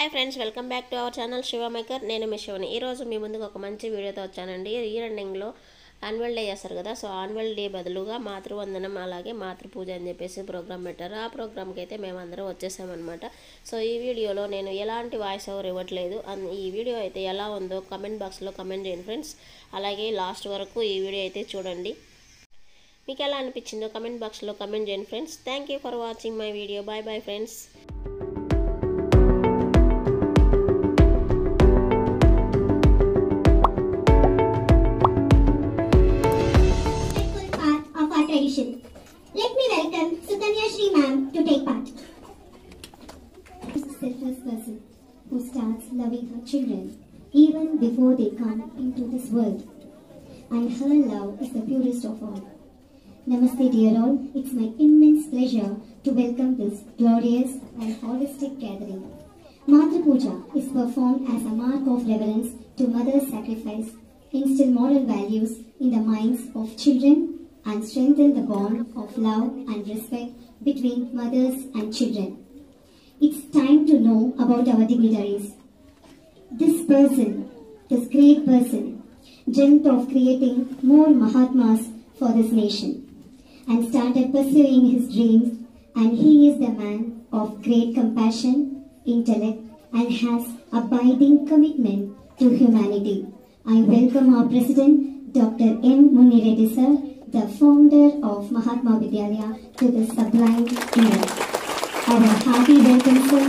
Hi friends, welcome back to our channel Shiva maker. నేను మీ శివని. ఈరోజు మీ ముందుకు ఒక మంచి వీడియోతో వచ్చానండి. ఇయర్ ఎండింగ్లో యాన్యువల్ డే చేస్తారు కదా, సో యాన్యువల్ డే బదులుగా మాతృవందనం అలాగే మాతృపూజ అని చెప్పేసి ప్రోగ్రామ్ పెట్టారు. ఆ ప్రోగ్రామ్కి అయితే మేమందరం వచ్చేసామన్నమాట. సో ఈ వీడియోలో నేను ఎలాంటి వాయిస్ ఓవర్ ఇవ్వట్లేదు. ఈ వీడియో అయితే ఎలా ఉందో కమెంట్ బాక్స్లో కమెంట్ చేయండి ఫ్రెండ్స్. అలాగే లాస్ట్ వరకు ఈ వీడియో అయితే చూడండి. మీకు ఎలా అనిపించిందో కమెంట్ బాక్స్లో కమెంట్ చేయండి friends. Thank you for watching my video. Bye bye friends. Let me welcome Sukanya Shri ma'am to take part. A selfless person who starts loving her children even before they come into this world, and her love is the purest of all. Namaste dear all, it's my immense pleasure to welcome this glorious and holistic gathering. Matra Puja is performed as a mark of reverence to mother's sacrifice, instill moral values in the minds of children and strengthen the bond of love and respect between mothers and children. It's time to know about our dignitaries. This great person, dreamt of creating more Mahatmas for this nation and started pursuing his dreams, and he is the man of great compassion, intellect and has abiding commitment to humanity. I welcome our President, Dr. M. Munnireddy sir, the founder of Mahatma Vidyalaya, to the sublime era. Our hearty welcome, sir.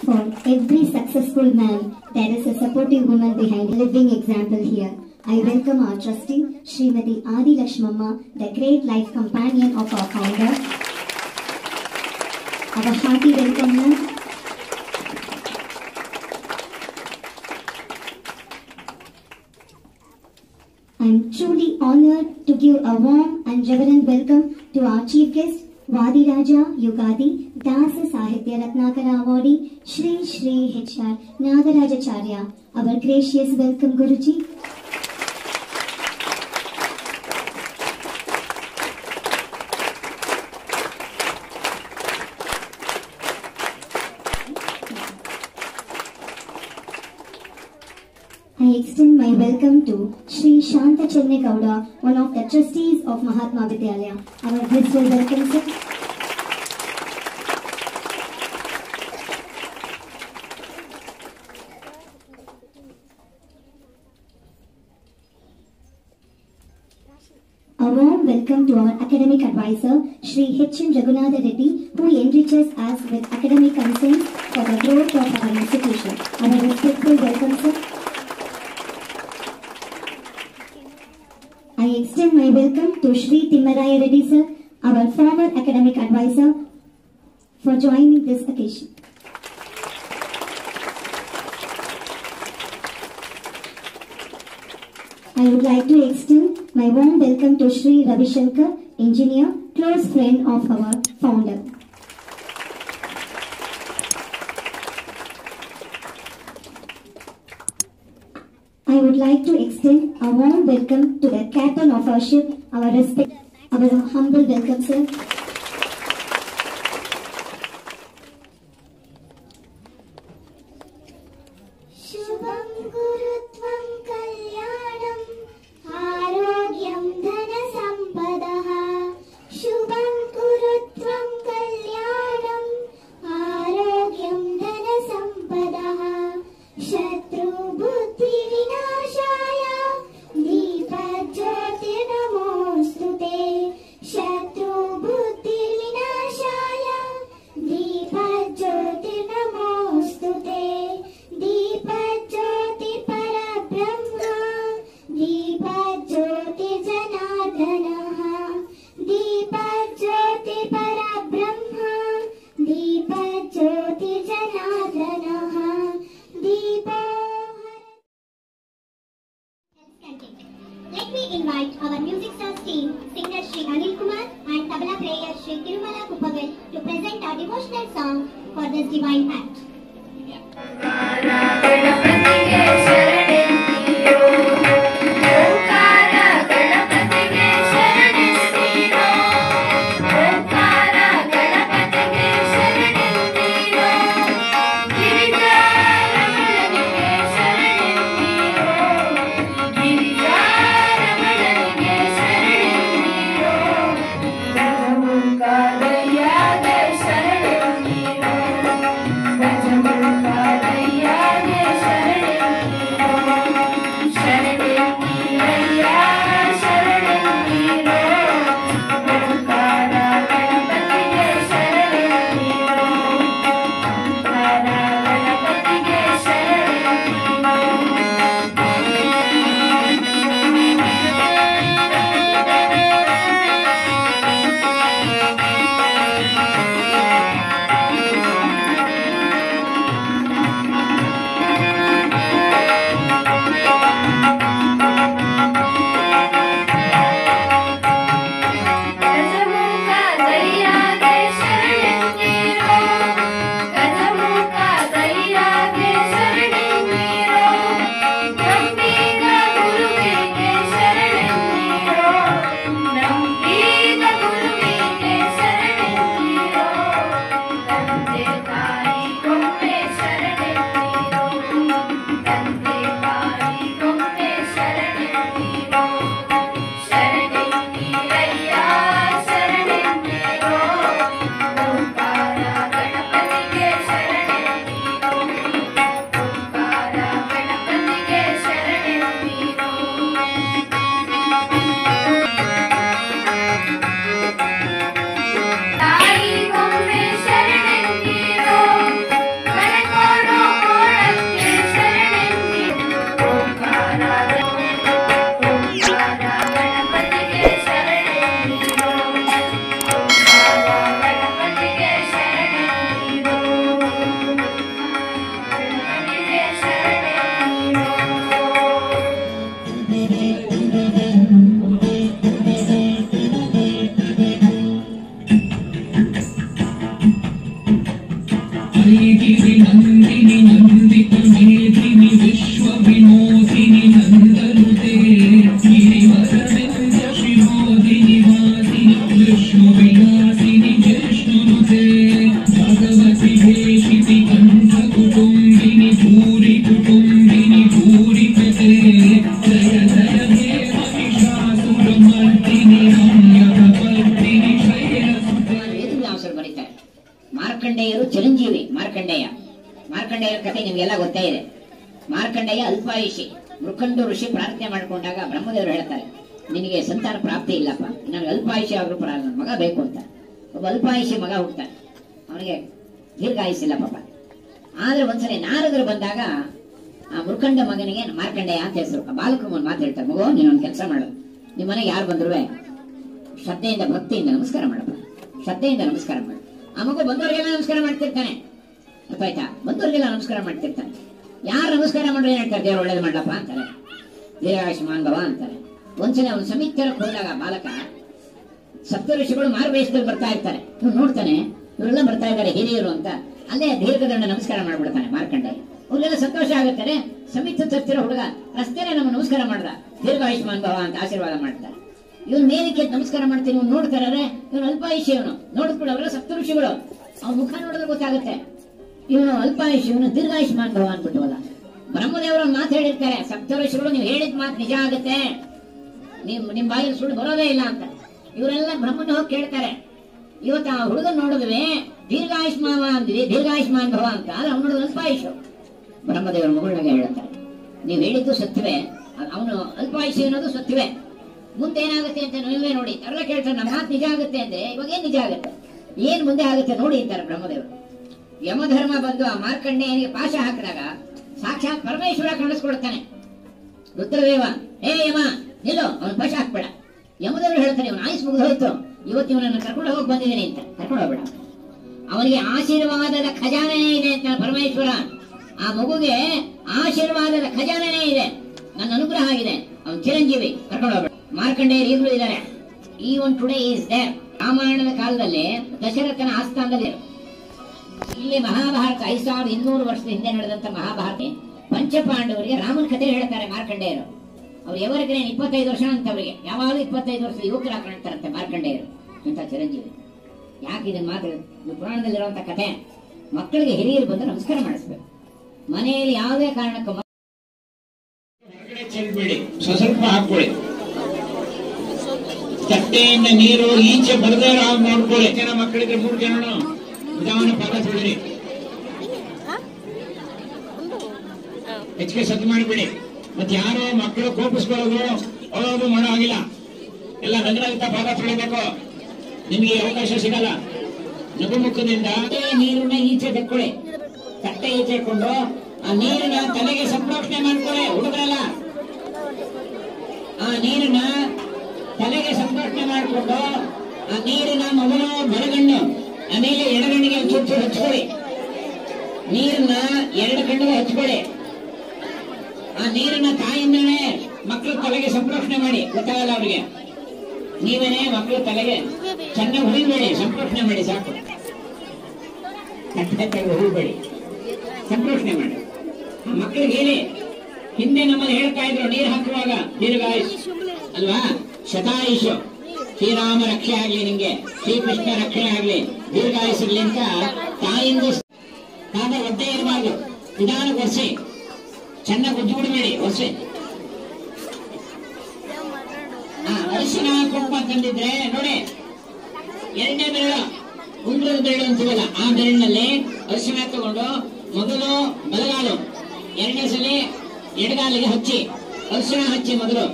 For every successful man, there is a supportive woman behind, a living example here. I welcome our trustee, Srimati Adi Lakshmamma, the great life companion of our founder. Our hearty welcome, ma'am. I am truly honored to give a warm and reverent welcome to our chief guest, Vadiraja Yugadi Dasa Sahitya Ratnakara Awardee, Shri Shri H.R. Nagarajacharya. Our gracious welcome, Guruji. I extend my welcome to Shri Shanta Chennegowda, one of the trustees of Mahatma Vidyalaya. Our virtual welcome, sir. A warm welcome to our academic advisor, Shri H.N. Raghunatha Reddy, who enriches us with academic consents for the growth of our institution. Our respectful welcome, sir. I extend my welcome to Shri Timmaraya Reddy sir, our former academic advisor, for joining this occasion. I would like to extend my warm welcome to Shri Ravi Shankar, engineer, close friend of our founder. I would like to extend a warm welcome to the captain of our ship, our humble welcome, sir. Shubham Gurutvam Kalyanam Arogyam Dhana Sampadaha. Shubham Gurutvam Kalyanam Arogyam Dhana Sampadaha. Shatru Buddhi Vinashaya Deepajyoti Namostute. Shatru Buddhi Vinashaya Deepajyoti Namostute. Deepajyoti Parabrahma Deepajyoti Janardhanaha. Deepajyoti Parabrahma Deepajyoti Janardhanaha. Let me invite our music stars team, singer Shri Anil Kumar and tabla player Shri Tirumala Kuppagal, to present our devotional song for this divine act. ಮಾರ್ಕಂಡೇಯರು ಚಿರಂಜೀವಿ. ಮಾರ್ಕಂಡೇಯರ ಕಥೆ ನಿಮ್ಗೆಲ್ಲ ಗೊತ್ತೇ ಇದೆ. ಮಾರ್ಕಂಡೇಯ ಅಲ್ಪಾಯುಷಿ. ಮೃಕಂಡು ಋಷಿ ಪ್ರಾರ್ಥನೆ ಮಾಡ್ಕೊಂಡಾಗ ಬ್ರಹ್ಮದೇವರು ಹೇಳ್ತಾರೆ, ನಿನಗೆ ಸಂತಾನ ಪ್ರಾಪ್ತಿ ಇಲ್ಲಪ್ಪ, ನನಗೆ ಅಲ್ಪಾಯುಷಿ ಆದ್ರೂ ನನ್ನ ಮಗ ಬೇಕು ಅಂತ. ಒಬ್ಬ ಅಲ್ಪಾಯುಷಿ ಮಗ ಹುಡ್ತಾನೆ, ಅವನಿಗೆ ದೀರ್ಘಾಯುಷಿಲ್ಲ ಪಾಪ. ಆದ್ರೆ ಒಂದ್ಸರಿ ನಾರದರು ಬಂದಾಗ ಆ ಮೃಕಂಡ ಮಗನಿಗೆ ಮಾರ್ಕಂಡೇಯ ಅಂತ ಹೆಸರು. ಬಾಲಕರು ಒಂದು ಮಾತು ಹೇಳ್ತಾರೆ, ಮಗು ನೀನೊಂದು ಕೆಲಸ ಮಾಡು, ನಿಮ್ಮ ಮನೆಗೆ ಯಾರು ಬಂದ್ರು ಶ್ರದ್ಧೆಯಿಂದ ಭಕ್ತಿಯಿಂದ ನಮಸ್ಕಾರ ಮಾಡಪ್ಪ, ಶ್ರದ್ಧೆಯಿಂದ ನಮಸ್ಕಾರ ಮಾಡು. ಆ ಮಗು ಬಂದವರಿಗೆಲ್ಲ ನಮಸ್ಕಾರ ಮಾಡ್ತಿರ್ತಾನೆ, ಗೊತ್ತಾಯ್ತಾ? ಬಂದವರಿಗೆಲ್ಲ ನಮಸ್ಕಾರ ಮಾಡ್ತಿರ್ತಾನೆ. ಯಾರು ನಮಸ್ಕಾರ ಮಾಡ್ರೆ ಏನ್ ಹೇಳ್ತಾರೆ, ದೇವ್ರು ಒಳ್ಳೇದು ಮಾಡ್ಲಪ್ಪ ಅಂತಾರೆ, ದೀರ್ಘಾಯುಷ್ಮಾನ್ ಭವ ಅಂತಾರೆ. ಒಂದ್ಸಲ ಅವ್ನು ಸಮಿತಿಯಕ್ಕೆ ಹೋದಾಗ ಬಾಲಕ ಸಪ್ತ ಋಷಿಗಳು ಮಾರ್ಗವೇಶದಲ್ಲಿ ಬರ್ತಾ ಇರ್ತಾರೆ. ಇವ್ನು ನೋಡ್ತಾನೆ, ಇವರೆಲ್ಲ ಬರ್ತಾ ಇದ್ದಾರೆ ಹಿರಿಯರು ಅಂತ. ಅಲ್ಲೇ ದೀರ್ಘದಂಡ ನಮಸ್ಕಾರ ಮಾಡ್ಬಿಡ್ತಾನೆ ಮಾರ್ಕಂಡೇಯ. ಅವ್ರಿಗೆಲ್ಲ ಸಂತೋಷ ಆಗುತ್ತಾರೆ. ಸಮಿತಿ ತರ್ತಿರೋ ಹುಡುಗ ರಸ್ತೆನೆ ನಮ್ಮ ನಮಸ್ಕಾರ ಮಾಡ್ದ, ದೀರ್ಘಾಯುಷ್ಮಾನ್ ಭವ ಅಂತ ಆಶೀರ್ವಾದ ಮಾಡ್ತಾರೆ. ಇವನ್ ಮೇಲಕ್ಕೆ ನಮಸ್ಕಾರ ಮಾಡ್ತೀನಿ, ಇವ್ನು ನೋಡ್ತಾರೆ, ಇವನು ಅಲ್ಪಾಯುಷಿ. ಇವನು ನೋಡಿದ್ಬಿಡು, ಅವರೆಲ್ಲ ಸಪ್ತ ಋಷಿಗಳು, ಅವ್ನ ಮುಖ ನೋಡಿದ್ರೆ ಗೊತ್ತಾಗುತ್ತೆ ಇವನು ಅಲ್ಪಾಯುಷಿ, ಇವನು ದೀರ್ಘಾಯುಷ್ಮಾನ್ ಭವ ಅನ್ಬಿಟ್ಟವಲ್ಲ. ಬ್ರಹ್ಮದೇವರು ಮಾತು ಹೇಳಿರ್ತಾರೆ, ಸಪ್ತ ಋಷಿಗಳು ನೀವು ಹೇಳಿದ ಮಾತು ನಿಜ ಆಗುತ್ತೆ, ನಿಮ್ ಬಾಯಲ್ಲಿ ಸುಳ್ಳು ಬರೋದೇ ಇಲ್ಲ ಅಂತ. ಇವರೆಲ್ಲ ಬ್ರಹ್ಮನ ಹೋಗಿ ಕೇಳ್ತಾರೆ. ಇವತ್ತು ಆ ಹುಡುಗನ್ ನೋಡಿದ್ವಿ, ದೀರ್ಘಾಯುಷ್ಮಾನ್ ಅಂದ್ವಿ, ದೀರ್ಘಾಯುಷ್ಮಾನ್ ಭವ ಅಂತ. ಆದ್ರೆ ಅವ್ನು ನೋಡಿದ್ರೆ ಅಲ್ಪಾಯುಷು. ಬ್ರಹ್ಮದೇವರ ಮಗಳಾಗೆ ಹೇಳ್ತಾರೆ, ನೀವ್ ಹೇಳಿದ್ದು ಸತ್ಯವೇ, ಅವನು ಅಲ್ಪಾಯುಷಿ ಅನ್ನೋದು ಸತ್ಯವೇ, ಮುಂದೆ ಏನಾಗುತ್ತೆ ಅಂತ ನೀವೇ ನೋಡಿ. ಅವರೆಲ್ಲ ಕೇಳ್ತಾರೆ, ನಮ್ಮ ಮಾತು ನಿಜ ಆಗುತ್ತೆ ಅಂದ್ರೆ ಇವಾಗ ಏನ್ ನಿಜ ಆಗುತ್ತೆ, ಏನ್ ಮುಂದೆ ಆಗುತ್ತೆ ನೋಡಿ ಅಂತಾರೆ ಬ್ರಹ್ಮದೇವರು. ಯಮಧರ್ಮ ಬಂದು ಆ ಮಾರ್ಕಂಡೇಯನಿಗೆ ಪಾಶ ಹಾಕಿದಾಗ ಸಾಕ್ಷಾತ್ ಪರಮೇಶ್ವರ ಕಾಣಿಸ್ಕೊಳ್ತಾನೆ. ರುದ್ರದೇವ, ಹೇ ಯಮ ನಿಲ್ಲೋ, ಅವನು ಪಾಶ ಹಾಕ್ಬೇಡ. ಯಮದೇವರು ಹೇಳ್ತಾನೆ, ಇವನು ಆಯುಸ್ ಮುಗಿದು ಹೋಯ್ತು, ಇವತ್ತು ಇವನನ್ನು ಕರ್ಕೊಂಡು ಹೋಗಿ ಬಂದಿದ್ದೀನಿ ಅಂತ. ಕರ್ಕೊಂಡು ಹೋಗ್ಬೇಡ, ಅವನಿಗೆ ಆಶೀರ್ವಾದದ ಖಜಾನೆನೇ ಇದೆ ಅಂತ ಪರಮೇಶ್ವರ. ಆ ಮಗುಗೆ ಆಶೀರ್ವಾದದ ಖಜಾನೆನೇ ಇದೆ, ನನ್ನ ಅನುಗ್ರಹ ಇದೆ, ಅವನು ಚಿರಂಜೀವಿ, ಕರ್ಕೊಂಡು ಹೋಗ್ಬೇಡ. ಮಾರ್ಕಂಡೇಯರು ಈಗಲೂ ಇದ್ದಾರೆ. Even today is there. ರಾಮಾಯಣದ ಕಾಲದಲ್ಲಿ ದಶರಥನ ಆಸ್ಥಾನದಲ್ಲಿ ಇಲ್ಲಿ ಮಹಾಭಾರತ 5200 ವರ್ಷದ ಹಿಂದೆ ನಡೆದಂತ ಮಹಾಭಾರತ ಪಂಚಪಾಂಡವರಿಗೆ ರಾಮನ ಕಥೆ ಹೇಳ್ತಾರೆ ಮಾರ್ಕಂಡೇಯರು. ಅವ್ರು ಎವರಿಗೆ 25 ವರ್ಷ ಅಂತ ಅವರಿಗೆ ಯಾವಾಗಲೂ 25 ವರ್ಷದ ಯುವಕರು ಕಾಣ್ತಾರಂತೆ ಮಾರ್ಕಂಡೇಯರು ಅಂತ ಚಿರಂಜೀವಿ. ಯಾಕೆ ಇದನ್ನ ಮಾತ್ರ ಇದು ಪುರಾಣದಲ್ಲಿರುವಂತ ಕಥೆ. ಮಕ್ಕಳಿಗೆ ಹಿರಿಯರು ಬಂದು ನಮಸ್ಕಾರ ಮಾಡಿಸ್ಬೇಕು. ಮನೆಯಲ್ಲಿ ಯಾವುದೇ ಕಾರಣಕ್ಕೂ ಚೆಲ್ಬೇಡಿ, ಸ್ವಲ್ಪ ಹಾಕೊಳ್ಳಿ. ತಟ್ಟೆಯಿಂದ ನೀರು ಈಚೆ ಬರದೇ ನೋಡ್ಕೊಳ್ಳಿ. ಜನ ಮಕ್ಕಳಿಗೆ 3 ಜನ ನಿಧಾನ ಪಾದ ತೊಳಿರಿ. ಹೆಚ್ಚಿಗೆ ಸದ್ದು ಮಾಡಿಬಿಡಿ. ಮತ್ತೆ ಯಾರು ಮಕ್ಕಳು ಕೋಪಿಸ್ಕೊಳ್ಳೋದು ಅಳೋದು ಮಾಡೋ ಆಗಿಲ್ಲ. ಎಲ್ಲ ನಗರಯುಕ್ತ ಪಾದ ತೊಳಿಬೇಕು. ನಿಮಗೆ ಅವಕಾಶ ಸಿಗಲ್ಲ. ನಗುಮುಖದಿಂದ ನೀರನ್ನ ಈಚೆ ತೆಕ್ಕೊಳ್ಳಿ. ತಟ್ಟೆ ಈಚೆ ಇಟ್ಕೊಂಡು ಆ ನೀರನ್ನ ತಲೆಗೆ ಸಂಪ್ರೋಕ್ಷಣೆ ಮಾಡ್ಕೊಳ್ಳಿ. ಹುಡುಗರಲ್ಲ, ಆ ನೀರನ್ನ ತಲೆಗೆ ಸಂಪ್ರೋಕ್ಷಣೆ ಮಾಡಿಕೊಂಡು ಆ ನೀರಿನ ಮೊದಲು ಬಲಗಣ್ಣು ಆಮೇಲೆ ಎಡಗಣ್ಣಿಗೆ ಚುಚ್ಚು ಹಚ್ಕೊಳ್ಳಿ. ನೀರನ್ನ 2 ಕಣ್ಣಿಗೆ ಹಚ್ಕೊಳ್ಳಿ. ಆ ನೀರನ್ನ ತಾಯಿಂದನೇ ಮಕ್ಕಳ ತಲೆಗೆ ಸಂಪ್ರೋಕ್ಷಣೆ ಮಾಡಿ. ಗೊತ್ತಾಗಲ್ಲ ಅವ್ರಿಗೆ. ನೀವೇನೇ ಮಕ್ಕಳ ತಲೆಗೆ ಚೆನ್ನಾಗಿ ಹುರಿಬೇಡಿ, ಸಂಪ್ರೋಕ್ಷಣೆ ಮಾಡಿ ಸಾಕು. ಹುರಿಬೇಡಿ, ಸಂಪ್ರೋಕ್ಷಣೆ ಮಾಡಿ. ಮಕ್ಕಳಿಗೆ ಹೇಳಿ. ಹಿಂದೆ ನಮ್ಮಲ್ಲಿ ಹೇಳ್ತಾ ಇದ್ರು ನೀರು ಹಾಕುವಾಗ ದೀರ್ಘಾಯುಷ್ ಅಲ್ವಾ, ಶತಾಯುಷು, ಶ್ರೀರಾಮ ರಕ್ಷೆ ಆಗ್ಲಿ, ನಿಂಗೆ ಶ್ರೀಕೃಷ್ಣ ರಕ್ಷೆ ಆಗ್ಲಿ, ದೀರ್ಘಾಯುಷಿರ್ಲಿ ಅಂತ ತಾಯಿಂದ ಪಾದ ಒದ್ದೆ ಇರಬಾರ್ದು. ನಿಧಾನ ಒರ್ಸಿ, ಚೆನ್ನಾಗಿ ಉಜ್ಜಿ ಬಿಡಬೇಡಿ, ಒರ್ಸಿ. ಅರಿಶಿನ ಕುಂಕುಮ ತಂದಿದ್ರೆ ನೋಡಿ, 2ನೇ ಬೆರಳು ಉಂಗುರದ ಬೆರಳು ಅಂತೀವಲ್ಲ, ಆ ಬೆರಳಿನಲ್ಲಿ ಅರಿಶಿನ ತಗೊಂಡು ಮೊದಲು ಬಲಗಾಲು, 2ನೇ ಸಲ ಎಡಗಾಲಿಗೆ ಹಚ್ಚಿ ಅರಿಶಿನ ಹಚ್ಚಿ. ಮೊದಲು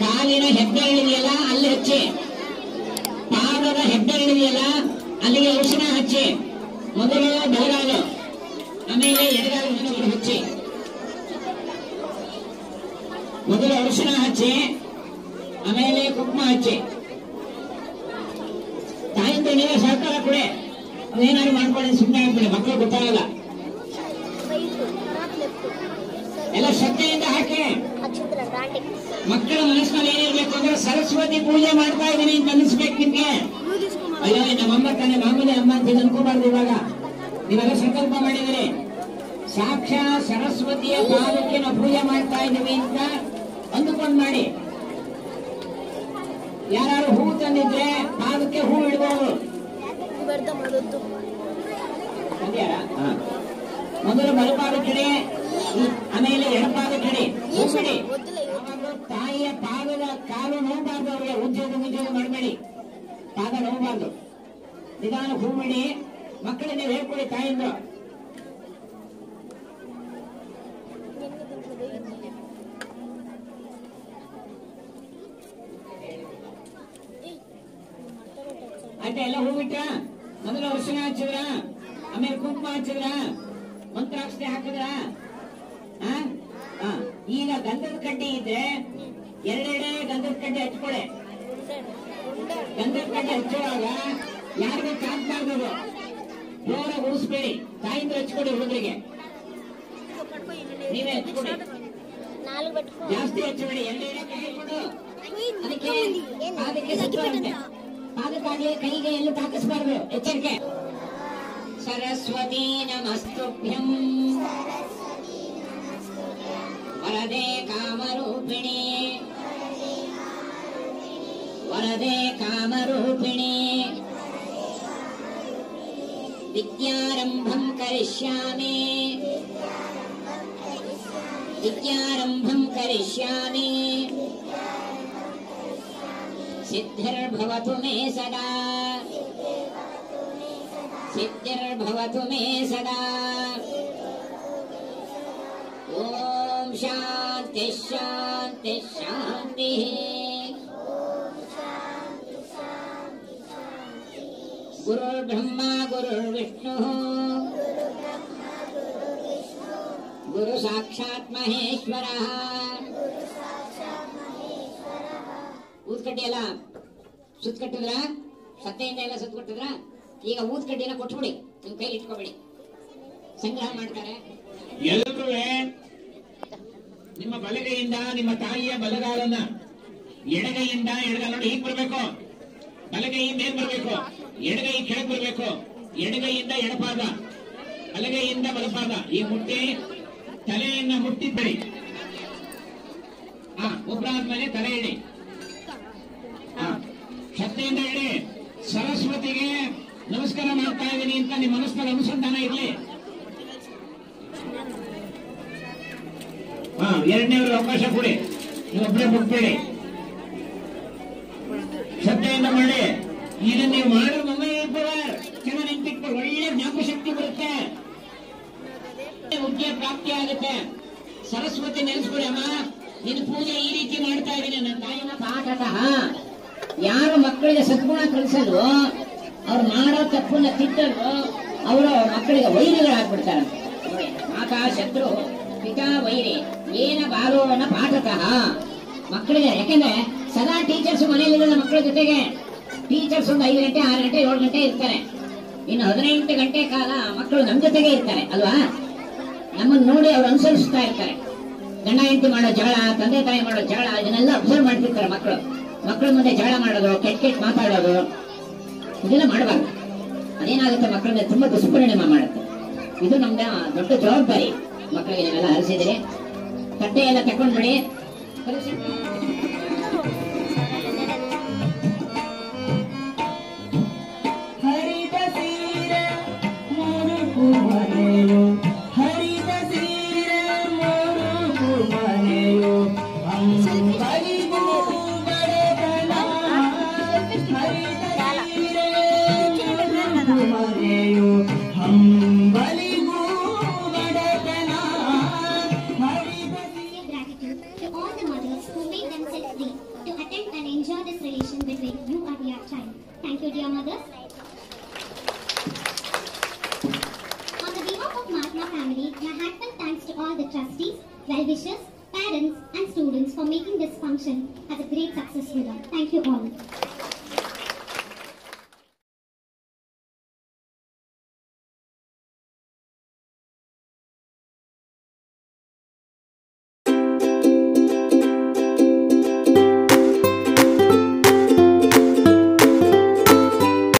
ಕಾಲಿನ ಹೆಬ್ಬೆರಳಿದೆಯಲ್ಲ ಅಲ್ಲಿ ಹಚ್ಚಿ, ಪಾದದ ಹೆಬ್ಬೆರಳಿದೆಯಲ್ಲ ಅಲ್ಲಿಗೆ ಅರಿಶಿನ ಹಚ್ಚಿ. ಮೊದಲು ಬಲಗಾಲು, ಆಮೇಲೆ ಎಡಗಾಲಿಗೆ ಹಚ್ಚಿ. ಮೊದಲು ಅರಿಶಿನ ಹಚ್ಚಿ, ಆಮೇಲೆ ಕುಂಕುಮ ಹಚ್ಚಿ. ತಾಯಿಂದ ನೀವೇ ಸಹಕಾರ ಕೊಡಿ. ಅದೇನಾದ್ರು ಮಾಡ್ಕೊಳ್ಳಿ, ಸುಮ್ಮನೆ ಆಗ್ಬಿಡಿ, ಮಕ್ಕಳು ಗೊತ್ತಾಗಲ್ಲ. ಎಲ್ಲ ಶ್ರದ್ಧೆಯಿಂದ ಹಾಕಿ. ಮಕ್ಕಳ ಮನಸ್ಸಿನಲ್ಲಿ ಏನಿರ್ಬೇಕು ಅಂದ್ರೆ ಸರಸ್ವತಿ ಪೂಜೆ ಮಾಡ್ತಾ ಇದ್ದೀನಿ ಅಂತ ಅನಿಸ್ಬೇಕು ನಿಮ್ಗೆ. ಅಯ್ಯೋ ನಮ್ಮಮ್ಮ ತಾನೆ ಮಾಮೂಲಿ ಅಮ್ಮ ಅಂತ ಅನ್ಕೋಬಾರ್ದು. ಇವಾಗ ನೀವೆಲ್ಲ ಸಂಕಲ್ಪ ಮಾಡಿದಿರಿ, ಸಾಕ್ಷಾತ್ ಸರಸ್ವತಿಯ ಪಾದಕ್ಕೆ ನಾವು ಪೂಜೆ ಮಾಡ್ತಾ ಇದ್ದೀವಿ ಅಂತ ಅಂದುಕೊಂಡು ಮಾಡಿ. ಯಾರು ಹೂ ತಂದಿದ್ರೆ ಪಾದಕ್ಕೆ ಹೂ ಇಡಬಹುದು. ಮೊದಲು ಬಲಪಾದ ಕಡೆ, ಆಮೇಲೆ ಎಡಪಾದ ಕಡೆ ಹೂ ಬಿಡಿ. ತಾಯಿಯ ಪಾದದ ಕಾಲು ನೋಡಬಾರ್ದು. ಅವ್ರಿಗೆ ಉದ್ಯೋಗ ಮಾಡಬೇಡಿ, ಪಾದ ನೋಡಬಾರ್ದು. ನಿಧಾನ ಹೂ ಬಿಡಿ. ಮಕ್ಕಳಿಗೆ ನೀವು ಹೇಳ್ಕೊಡಿ ತಾಯಿಂದ. ಆಯ್ತಾ? ಎಲ್ಲ ಹೂ ಬಿಟ್ಟ. ಮೊದಲು ಅರಿಶಿನ ಹಚ್ಚಿದ್ರ, ಆಮೇಲೆ ಕುಂಕುಮ ಹಚ್ಚಿದ್ರ, ಮಂತ್ರಾಕ್ಷತೆ ಹಾಕಿದ್ರ. ಈಗ ಗಂಧದ ಕಡ್ಡಿ ಇದ್ರೆ 2 ಗಂಧದ ಕಡ್ಡಿ ಹಚ್ಕೊಳ್ಳಿ. ಗಂಧದ ಕಡ್ಡಿ ಹಚ್ಚುವಾಗ ಯಾರಿಗೂ ತಾಕ್ಬಾರ್ದು, ಜೋರಾಗಿ ಉಳಿಸ್ಬೇಡಿ. ತಾಯಿಂದ ಹಚ್ಕೊಡಿ ಹುಡುಗರಿಗೆ. ನೀವೇ ಹಚ್ಕೊಡಿ, ಜಾಸ್ತಿ ಹಚ್ಚಬೇಡಿ. 2 ಕೈ ಹಿಡ್ಕೊಂಡು ಅದಕ್ಕೆ ಪಾದಕ್ಕೆ ಸುತ್ತುವಂತೆ. ಪಾದಕ್ಕಾಗಲಿ ಕೈಗೆ ಎಲ್ಲೂ ತಾಕಿಸಬಾರ್ದು, ಎಚ್ಚರಿಕೆ. ಸರಸ್ವತಿ ನಮಸ್ತುಭ್ಯಂ ವರದೆ ಕಾಮರೂಪಿಣಿ, ವರದೆ ಕಾಮರೂಪಿಣಿ. ವಿದ್ಯಾರಂಭಂ ಕರಿಷ್ಯಾಮಿ, ವಿದ್ಯಾರಂಭಂ ಕರಿಷ್ಯಾಮಿ. ಸಿದ್ಧಿರ್ಭವತು ಮೇ ಸದಾ, ಸಿದ್ಧಿರ್ಭವತು ಮೇ ಸದಾ. ಓಂ ಶಾಂತಿ ಶಾಂತಿ ಶಾಂತಿ. ಗುರುರ್ಬ್ರಹ್ಮ ಗುರುರ್ವಿಷ್ಣು ಗುರು ಸಾಕ್ಷಾತ್ ಮಹೇಶ್ವರ. ಊದ್ಕಡ್ಡಿ ಎಲ್ಲ ಸುತ್ತಕಟ್ಟಿದ್ರ, ಸತ್ತೆಯಿಂದ ಎಲ್ಲ ಸುತ್ತಕೊಟ್ಟಿದ್ರ. ಈಗ ಊದ್ಕಡ್ಡಿನ ಕೊಟ್ಬಿಡಿ, ನಿಮ್ ಕೈಲಿ ಇಟ್ಕೊಬೇಡಿ, ಸಂಗ್ರಹ ಮಾಡ್ತಾರೆ. ಎಲ್ಲರೂ ನಿಮ್ಮ ಬಲಗೈಯಿಂದ ನಿಮ್ಮ ತಾಯಿಯ ಬಲಗಾಲನ್ನ, ಎಡಗೈಯಿಂದ ಎಡಗಾಲ ನೋಡಿ ಹೀಗ್ ಬರ್ಬೇಕು. ಬಲಗೈ ಮೇಲ್ ಬರ್ಬೇಕು, ಎಡಗೈ ಕೆಳಗ್ ಬರ್ಬೇಕು. ಎಡಗೈಯಿಂದ ಎಡಪಾದ, ಬಲಗೈಯಿಂದ ಬಲಪಾದ. ಈ ಮುಟ್ಟಿ ತಲೆಯನ್ನ ಮುಟ್ಟಿದ್ರಿ. ಒಬ್ಬರಾದ್ಮೇಲೆ ತಲೆ ಇಡಿ. ಶ್ರದ್ಧೆಯಿಂದ ಇಡಿ. ಸರಸ್ವತಿಗೆ ನಮಸ್ಕಾರ ಮಾಡ್ತಾ ಇದ್ದೀನಿ ಅಂತ ನಿಮ್ಮ ಮನಸ್ಸಿನಲ್ಲಿ ಅನುಸಂಧಾನ ಇರಲಿ. ಎರಡನೇವ್ರಿಗೆ ಅವಕಾಶ ಕೊಡಿ. ನೀವೊಬ್ಬರೇ ಬಿಟ್ಬೇಡಿ. ಶ್ರದ್ಧೆಯಿಂದ ಮಾಡಿ. ಇದನ್ನ ನೀವು ಮಾಡೋ ಚೆನ್ನಾಗಿ ನೆನ್ಪಿಟ್ಕೊಂಡು ಒಳ್ಳೆ ಜ್ಞಾಪಶಕ್ತಿ ಬರುತ್ತೆ, ವಿದ್ಯೆ ಪ್ರಾಪ್ತಿ ಆಗುತ್ತೆ. ಸರಸ್ವತಿ ನೆನೆಸ್ಕೊಡಿ. ಅಮ್ಮ ನಿನ್ನ ಪೂಜೆ ಈ ರೀತಿ ಮಾಡ್ತಾ ಇದ್ದೀನಿ. ನನ್ನ ತಾಯಿನ ಪಾಠತಃ ಯಾರು ಮಕ್ಕಳಿಗೆ ಸದ್ಗುಣ ಕಲಿಸಲ್ವೋ, ಅವ್ರು ಮಾಡೋ ತಪ್ಪನ್ನ ತಿಟ್ಟಲ್ವೋ, ಅವರು ಮಕ್ಕಳಿಗೆ ವೈರಿಗಳಾಗ್ಬಿಡ್ತಾರೆ. ಮಾತಾ ಶತ್ರು ಪಿತಾ ವೈರಿ ಏನ ಬಾಲೋನ ಪಾಠತಃ. ಮಕ್ಕಳಿಗೆ ಯಾಕೆಂದ್ರೆ ಸದಾ ಟೀಚರ್ಸ್ ಮನೆಯಲ್ಲಿರಲ್ಲ. ಮಕ್ಕಳ ಜೊತೆಗೆ ಟೀಚರ್ಸ್ ಒಂದು 5 ಗಂಟೆ 6 ಗಂಟೆ 7 ಗಂಟೆ ಇರ್ತಾರೆ. ಇನ್ನು 18 ಗಂಟೆ ಕಾಲ ಮಕ್ಕಳು ನಮ್ಮ ಜೊತೆಗೆ ಇರ್ತಾರೆ ಅಲ್ವಾ. ನಮ್ಮನ್ನು ನೋಡಿ ಅವ್ರು ಅನುಸರಿಸ್ತಾ ಇರ್ತಾರೆ. ಗಂಡ ಹೆಂಡತಿ ಮಾಡೋ ಜಗಳ, ತಂದೆ ತಾಯಿ ಮಾಡೋ ಜಗಳ, ಇದನ್ನೆಲ್ಲ ಅಬ್ಸರ್ವ್ ಮಾಡ್ತಿರ್ತಾರೆ ಮಕ್ಕಳು. ಮಕ್ಕಳ ಮುಂದೆ ಜಗಳ ಮಾಡೋದು, ಕೆಟ್ಟ ಮಾತಾಡೋದು, ಇದೆಲ್ಲ ಮಾಡಬಾರ್ದು. ಅದೇನಾಗುತ್ತೆ, ಮಕ್ಕಳ ಮೇಲೆ ತುಂಬಾ ದುಷ್ಪರಿಣಾಮ ಮಾಡುತ್ತೆ. ಇದು ನಮ್ದ ದೊಡ್ಡ ಜವಾಬ್ದಾರಿ. ಮಕ್ಕಳಿಗೆ ನೀವೆಲ್ಲ ಹರಿಸಿದ್ರೆ ತಟ್ಟೆ ಎಲ್ಲ ತಕೊಂಡ್ಬಿಡಿ. ಹರಿದ ಸೀರೆ ಮುರುಕು ಮನೆಯು, ಹರಿದ ಸೀರೆ ಮುರುಕು ಮನೆಯು, ಅಂಬಲಿಗೂ ಬಡತನ. ಹರಿದ ಸೀರೆ ಮುರುಕು ಮನೆಯು, ಅಂಬಲಿಗೂ ಬಡತನ. ಹರಿದ Gratitude to all the mothers who made themselves free to attend and enjoy this relation between you and your child. Thank you, dear mothers. On the behalf of Mahatma family, my heartfelt thanks to all the trustees, well-wishers, parents and students for making this function as a great success with us. Thank you all.